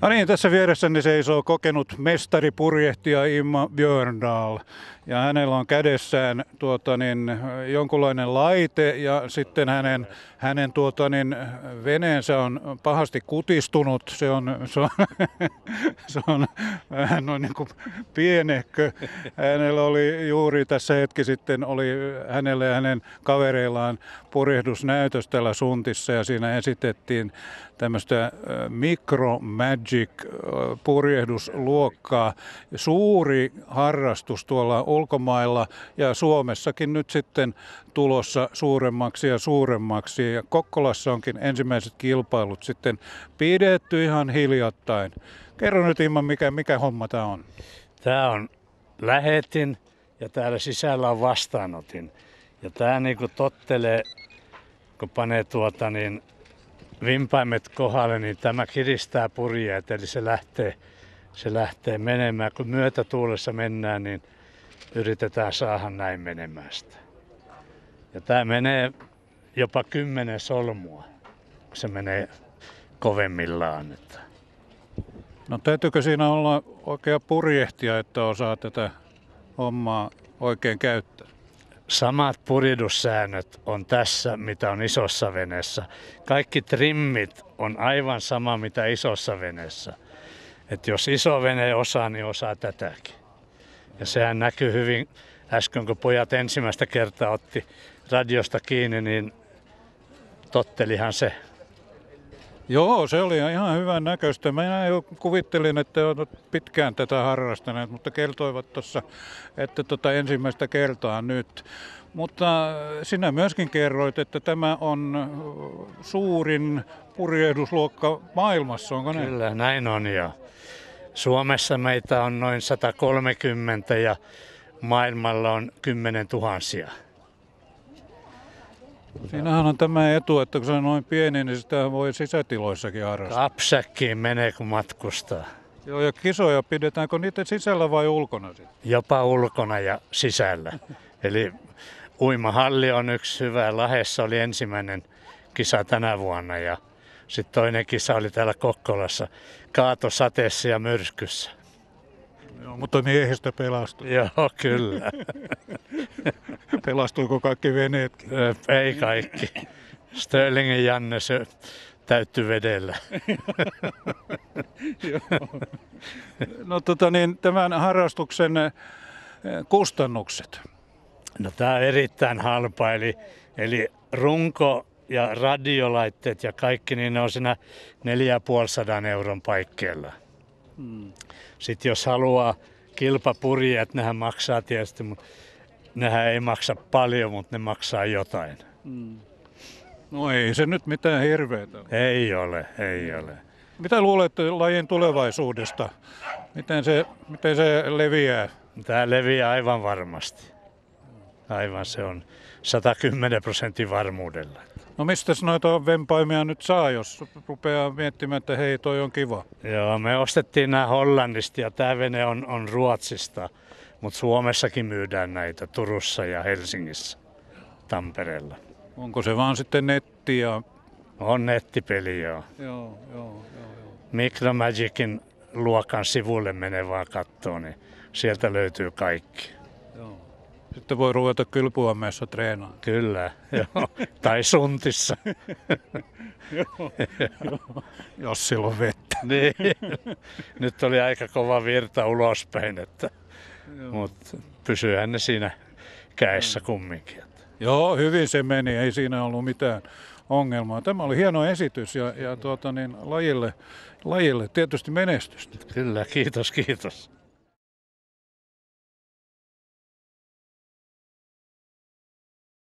No niin, tässä vieressäni seisoo kokenut mestaripurjehtija Imma Björndal. Ja hänellä on kädessään jonkunlainen laite ja sitten hänen veneensä on pahasti kutistunut. Se on vähän noin niin kuin pienehkö. Hänellä oli juuri tässä hetki sitten hänelle ja hänen kavereillaan purjehdusnäytös täällä Suntissa ja siinä esitettiin tämmöistä Micro Magic purjehdusluokkaa. Suuri harrastus tuolla ulkomailla ja Suomessakin nyt sitten tulossa suuremmaksi ja suuremmaksi. Ja Kokkolassa onkin ensimmäiset kilpailut sitten pidetty ihan hiljattain. Kerro nyt Imma, mikä homma tämä on? Tämä on lähetin ja täällä sisällä on vastaanotin. Ja tämä niinku tottelee, kun panee vimpaimet kohdalle, niin tämä kiristää purjeet, eli se lähtee menemään. Kun myötätuulessa mennään, niin yritetään saada näin menemään sitä. Ja tämä menee jopa 10 solmua, kun se menee kovemmillaan. No täytyykö siinä olla oikea purjehtija, että osaa tätä hommaa oikein käyttää? Samat purjehdussäännöt on tässä, mitä on isossa veneessä. Kaikki trimmit on aivan sama, mitä isossa veneessä. Että jos iso vene osaa, niin osaa tätäkin. Ja sehän näkyy hyvin äsken, kun pojat ensimmäistä kertaa otti radiosta kiinni, niin tottelihan se. Joo, se oli ihan hyvän näköistä. Minä jo kuvittelin, että olet pitkään tätä harrastaneet, mutta kertoivat tuossa, että ensimmäistä kertaa nyt. Mutta sinä myöskin kerroit, että tämä on suurin purjehdusluokka maailmassa, onko näin? Kyllä, näin on jo. Suomessa meitä on noin 130 ja maailmalla on 10 000. Siinähän on tämä etu, että kun se on noin pieni, niin sitä voi sisätiloissakin harrastaa. Kapsäkkiin menee, kun matkustaa. Joo, ja kisoja pidetäänkö niitä sisällä vai ulkona sitten? Jopa ulkona ja sisällä. Eli uimahalli on yksi hyvä. Lahdessa oli ensimmäinen kisa tänä vuonna ja sitten toinen kisa oli täällä Kokkolassa. Kaato sateessa ja myrskyssä. Joo, mutta miehistä pelastui. Joo, kyllä. Pelastuiko kaikki veneetkin? Ei kaikki. Störlingin Janne se täyttyi vedellä. No tämän harrastuksen kustannukset? No tämä on erittäin halpa, eli runko ja radiolaitteet ja kaikki, niin ne on siinä 450 euron paikkeilla. Sitten jos haluaa kilpapurjeet, nehän maksaa tietysti, mutta nehän ei maksa paljon, mutta ne maksaa jotain. No ei se nyt mitään hirveätä. Ei ole. Mitä luulet lajin tulevaisuudesta? Miten se leviää? Tämä leviää aivan varmasti. Aivan se on 110% varmuudella. No mistäs noita vempaimia nyt saa, jos rupeaa miettimään, että hei, toi on kiva? Joo, me ostettiin nämä Hollannista ja tämä vene on Ruotsista, mutta Suomessakin myydään näitä Turussa ja Helsingissä, Tampereella. Onko se vaan sitten netti ja... On nettipeli, joo. Joo. Micro Magicin luokan sivulle menee vaan kattoon, niin sieltä löytyy kaikki. Joo. Sitten voi ruveta kylpyammeessa treenaamaan. Kyllä, joo. Tai Suntissa. Joo. Jos sillä on vettä. Niin. Nyt oli aika kova virta ulospäin, mutta pysyyhän ne siinä käessä kumminkin. Joo, hyvin se meni, ei siinä ollut mitään ongelmaa. Tämä oli hieno esitys ja lajille tietysti menestystä. Kyllä, kiitos.